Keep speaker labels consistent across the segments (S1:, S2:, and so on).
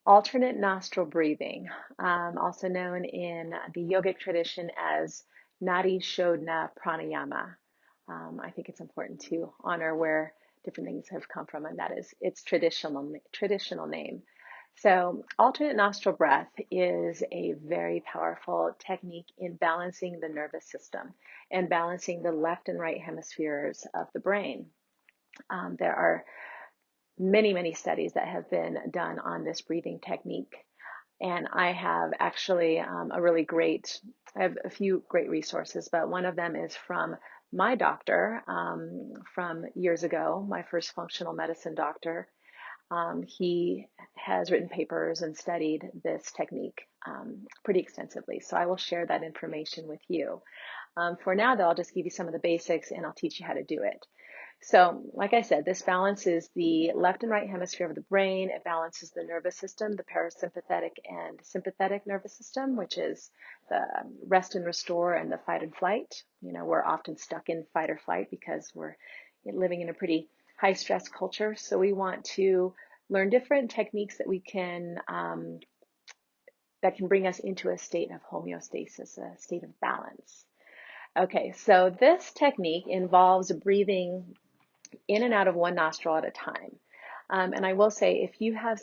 S1: Alternate nostril breathing, also known in the yogic tradition as Nadi Shodhana Pranayama. I think it's important to honor where different things have come from, and that is its traditional name. So, alternate nostril breath is a very powerful technique in balancing the nervous system and balancing the left and right hemispheres of the brain. There are many studies that have been done on this breathing technique. And I have actually I have a few great resources, but one of them is from my doctor from years ago, my first functional medicine doctor. He has written papers and studied this technique pretty extensively. So I will share that information with you. For now, though, I'll just give you some of the basics and I'll teach you how to do it. So, like I said, this balances the left and right hemisphere of the brain. It balances the nervous system, the parasympathetic and sympathetic nervous system, which is the rest and restore and the fight and flight. You know, we're often stuck in fight or flight because we're living in a pretty high stress culture. So we want to learn different techniques that we can that can bring us into a state of homeostasis, a state of balance. Okay, so this technique involves breathing in and out of one nostril at a time. And I will say, if you have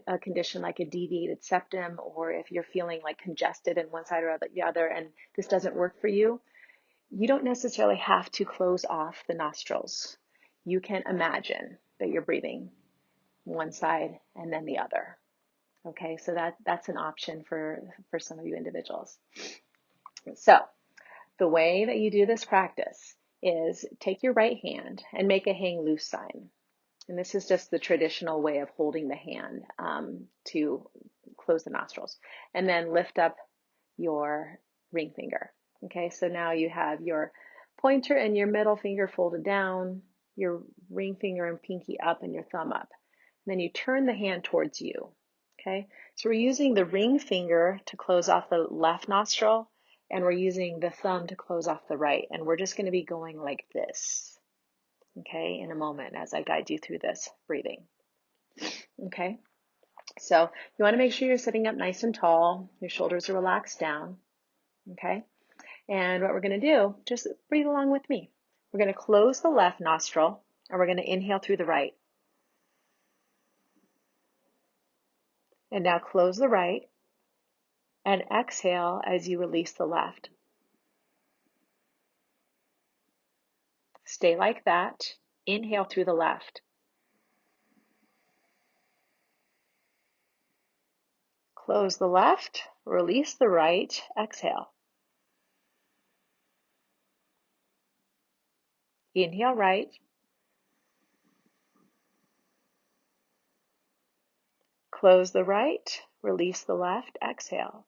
S1: a condition like a deviated septum, or if you're feeling like congested in one side or the other, and this doesn't work for you, you don't necessarily have to close off the nostrils. You can imagine that you're breathing one side and then the other. Okay, so that's an option for some of you individuals. So the way that you do this practice is take your right hand and make a hang loose sign. And this is just the traditional way of holding the hand to close the nostrils. And then lift up your ring finger. Okay, so now you have your pointer and your middle finger folded down, your ring finger and pinky up, and your thumb up. And then you turn the hand towards you. Okay, so we're using the ring finger to close off the left nostril, and we're using the thumb to close off the right. And we're just going to be going like this, okay, in a moment as I guide you through this breathing. Okay, so you want to make sure you're sitting up nice and tall, your shoulders are relaxed down, okay? And what we're going to do, just breathe along with me. We're going to close the left nostril, and we're going to inhale through the right. And now close the right, and exhale as you release the left. Stay like that. Inhale through the left. Close the left, release the right, exhale. Inhale right. Close the right, release the left, exhale.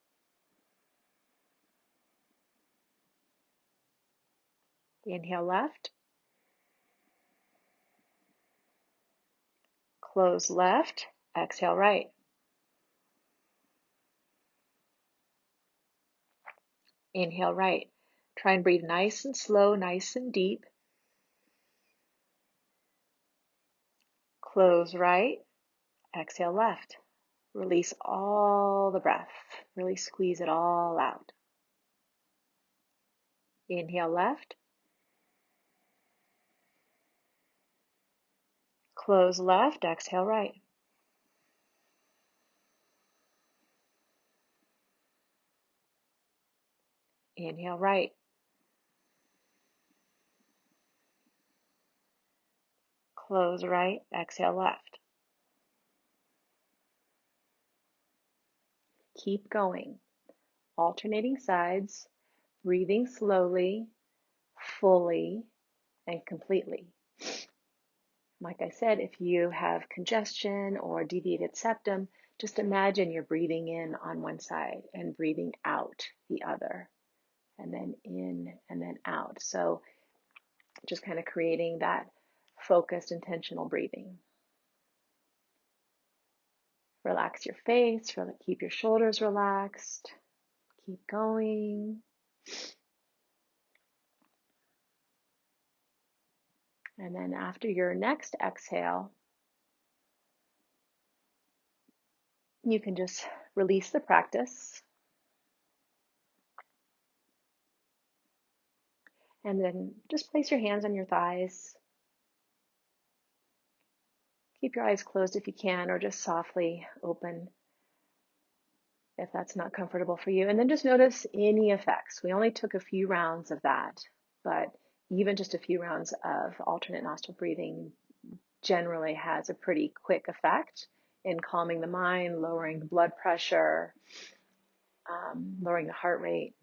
S1: Inhale left. Close left, exhale right. Inhale right. Try and breathe nice and slow, nice and deep. Close right, exhale left. Release all the breath. Really squeeze it all out. Inhale left. Close left, exhale right. Inhale right. Close right, exhale left. Keep going. Alternating sides, breathing slowly, fully, and completely. Like I said, if you have congestion or deviated septum, just imagine you're breathing in on one side and breathing out the other, and then in and then out. So just kind of creating that focused, intentional breathing. Relax your face, keep your shoulders relaxed. Keep going. And then after your next exhale, You can just release the practice and then just place your hands on your thighs. Keep your eyes closed if you can, or just softly open if that's not comfortable for you. And then just notice any effects. We only took a few rounds of that, but even just a few rounds of alternate nostril breathing generally has a pretty quick effect in calming the mind, lowering the blood pressure, lowering the heart rate.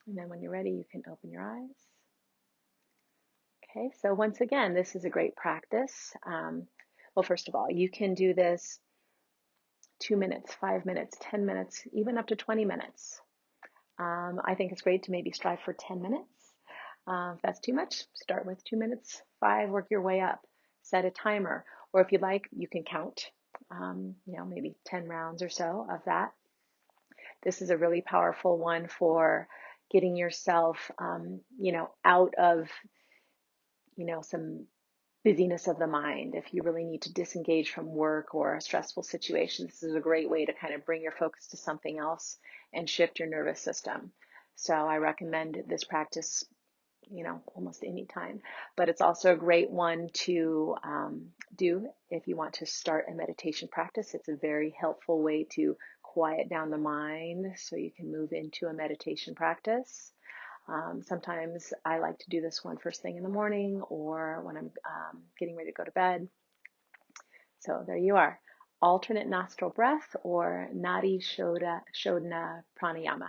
S1: And then when you're ready, you can open your eyes. Okay, so once again, this is a great practice. Well, first of all, you can do this 2 minutes, 5 minutes, 10 minutes, even up to 20 minutes. I think it's great to maybe strive for 10 minutes. If that's too much, start with 2 minutes, 5, work your way up, set a timer. Or if you'd like, you can count, maybe 10 rounds or so of that. This is a really powerful one for getting yourself, out of, some busyness of the mind. If you really need to disengage from work or a stressful situation, this is a great way to kind of bring your focus to something else and shift your nervous system. So I recommend this practice, almost any time. But it's also a great one to do if you want to start a meditation practice. It's a very helpful way to quiet down the mind so you can move into a meditation practice. Sometimes I like to do this one first thing in the morning or when I'm getting ready to go to bed. So there you are. Alternate nostril breath or Nadi Shodhana Pranayama.